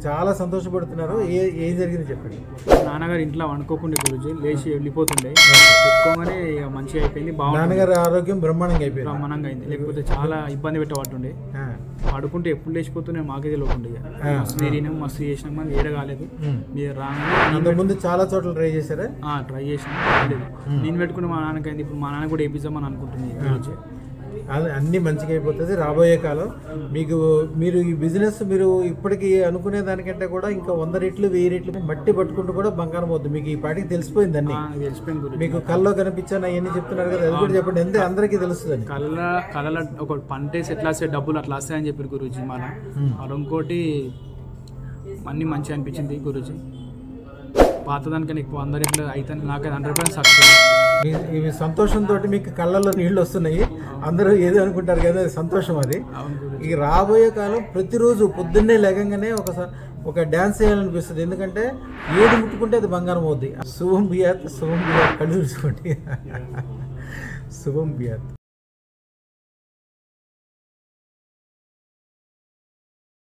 చాలా సంతోషపడుతున్నారు. ఏం జరిగింది చెప్పండి. నాన్నగారు ఇంట్లో వండుకోకుండా గురుజీ లేచి వెళ్ళిపోతుండే, పెట్టుకోగానే మంచిగా అయిపోయింది. నాన్నగారి ఆరోగ్యం బ్రహ్మాండంగా అయింది. లేకపోతే చాలా ఇబ్బంది పెట్టబట్టుండే. పడుకుంటే ఎప్పుడు లేచిపోతుండే మాకే తెలియకుండే. మస్తు చేసినాం, మనం ఏడ కాలేదు. మీరు రాగానే ముందు చాలా చోట్ల ట్రై చేశారా? ట్రై చేసినా లేదు. నేను పెట్టుకున్న మా నాన్నకైంది. ఇప్పుడు మా నాన్న కూడా వేపిద్దామని అనుకుంటున్నాను. అన్నీ మంచిగా అయిపోతుంది రాబోయే కాలం. మీరు ఈ బిజినెస్ మీరు ఇప్పటికీ అనుకునే దానికంటే కూడా ఇంకా 100 రెట్లు 1000 రెట్లు మట్టి పట్టుకుంటూ కూడా బంగారం అవుతుంది. మీకు ఈ పాటికి తెలిసిపోయింది అన్ని. మీకు కళ్ళలో కనిపించాను అవన్నీ చెప్తున్నారు కదా, అది కూడా చెప్పండి. ఎంత అందరికీ తెలుస్తుంది. కళ్ళ ఒక పంటేసి ఎట్లా వస్తాయి డబ్బులు అట్లా వస్తాయని చెప్పారు గురూజీ. మన ఇంకోటి అన్నీ మంచిగా అనిపించింది గురూజీ. పాతదానికని ఎక్కువ 100 రెట్లు అయితే నాకు 100% సక్సెస్. ఇవి సంతోషంతో మీకు కళ్ళల్లో నీళ్ళు వస్తున్నాయి. అందరూ ఏదో అనుకుంటారు కదా, సంతోషం అది. ఈ రాబోయే కాలం ప్రతిరోజు పొద్దున్నే లేగంగానే ఒక డ్యాన్స్ చేయాలనిపిస్తుంది. ఎందుకంటే ఏది ముట్టుకుంటే అది బంగారం అవుద్ది. శుభం బియాత్, శుభం బియాత్. కళ్ళు చూసుకోండి. శుభం బియాత్.